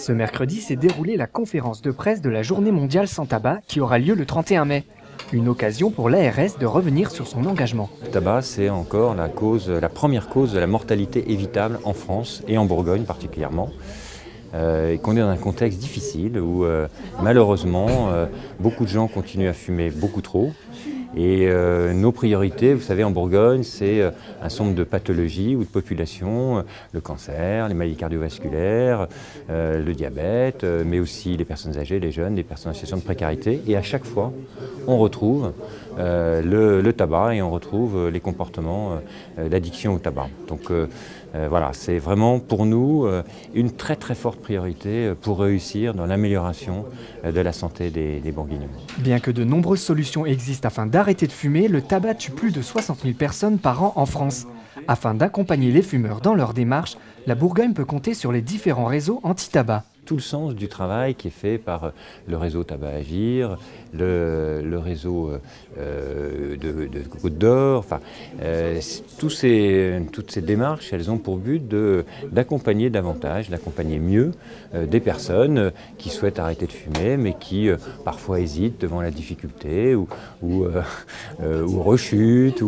Ce mercredi s'est déroulée la conférence de presse de la Journée mondiale sans tabac qui aura lieu le 31 mai. Une occasion pour l'ARS de revenir sur son engagement. Le tabac, c'est encore la première cause de la mortalité évitable en France et en Bourgogne particulièrement. Et qu'on est dans un contexte difficile où malheureusement beaucoup de gens continuent à fumer beaucoup trop. Et nos priorités, vous savez, en Bourgogne, c'est un certain nombre de pathologies ou de populations, le cancer, les maladies cardiovasculaires, le diabète, mais aussi les personnes âgées, les jeunes, les personnes en situation de précarité. Et à chaque fois, on retrouve le tabac et on retrouve les comportements d'addiction au tabac. Donc voilà, c'est vraiment pour nous une très très forte priorité pour réussir dans l'amélioration de la santé des Bourguignons. Bien que de nombreuses solutions existent afin d'arrêter de fumer, le tabac tue plus de 60 000 personnes par an en France. Afin d'accompagner les fumeurs dans leur démarche, la Bourgogne peut compter sur les différents réseaux anti-tabac. Tout le sens du travail qui est fait par le réseau Tabac Agir, le réseau de Côte d'Or, enfin, toutes ces démarches, elles ont pour but d'accompagner davantage, d'accompagner mieux des personnes qui souhaitent arrêter de fumer, mais qui parfois hésitent devant la difficulté ou rechutent.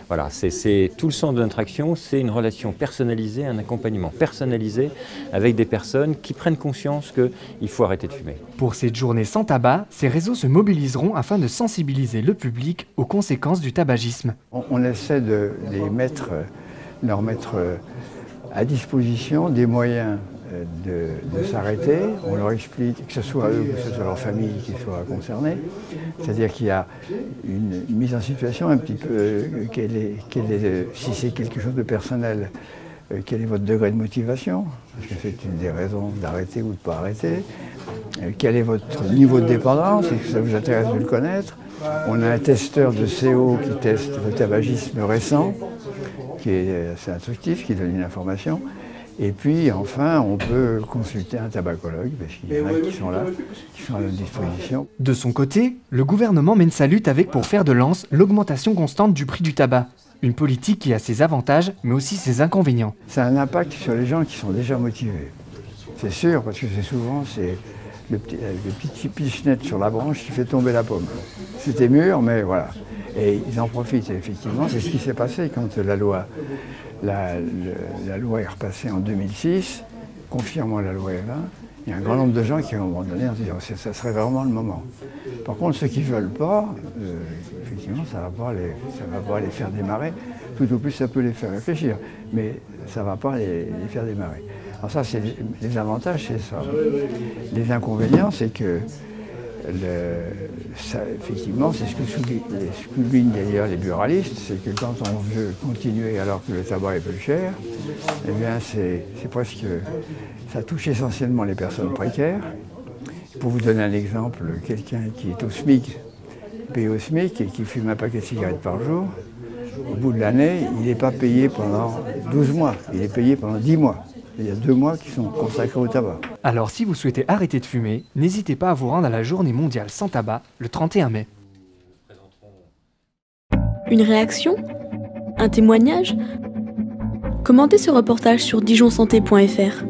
Voilà, c'est tout le sens de notre action, c'est une relation personnalisée, un accompagnement personnalisé avec des personnes qui prennent conscience qu'il faut arrêter de fumer. Pour cette journée sans tabac, ces réseaux se mobiliseront afin de sensibiliser le public aux conséquences du tabagisme. On essaie de leur mettre à disposition des moyens de s'arrêter. On leur explique, que ce soit eux ou que ce soit leur famille qui soit concernée. C'est-à-dire qu'il y a une mise en situation un petit peu, si c'est quelque chose de personnel, quel est votre degré de motivation? Parce que c'est une des raisons d'arrêter ou de ne pas arrêter. Quel est votre niveau de dépendance? Est-ce que ça vous intéresse de le connaître? On a un testeur de CO qui teste le tabagisme récent, qui est assez instructif, qui donne une information. Et puis enfin, on peut consulter un tabacologue, parce qu'il y en a qui sont là, qui sont à notre disposition. De son côté, le gouvernement mène sa lutte avec pour fer de lance l'augmentation constante du prix du tabac. Une politique qui a ses avantages, mais aussi ses inconvénients. Ça a un impact sur les gens qui sont déjà motivés. C'est sûr, parce que souvent, c'est le petit pichenette sur la branche qui fait tomber la pomme. C'était mûr, mais voilà. Et ils en profitent, effectivement. C'est ce qui s'est passé quand la loi est repassée en 2006, confirmant la loi Evin. Il y a un grand nombre de gens qui, à un moment donné, ont dit que ça serait vraiment le moment. Par contre, ceux qui ne veulent pas, effectivement, ça ne va pas les faire démarrer. Tout au plus, ça peut les faire réfléchir, mais ça ne va pas les faire démarrer. Alors ça, c'est les avantages, c'est ça. Les inconvénients, c'est que, effectivement, c'est ce que soulignent d'ailleurs les buralistes, c'est que quand on veut continuer alors que le tabac est plus cher, eh bien, c'est presque... Ça touche essentiellement les personnes précaires. Pour vous donner un exemple, quelqu'un qui est au SMIC, payé au SMIC et qui fume un paquet de cigarettes par jour, au bout de l'année, il n'est pas payé pendant 12 mois, il est payé pendant 10 mois. Il y a 2 mois qui sont consacrés au tabac. Alors si vous souhaitez arrêter de fumer, n'hésitez pas à vous rendre à la Journée mondiale sans tabac le 31 mai. Une réaction? Un témoignage? Commentez ce reportage sur dijonsanté.fr.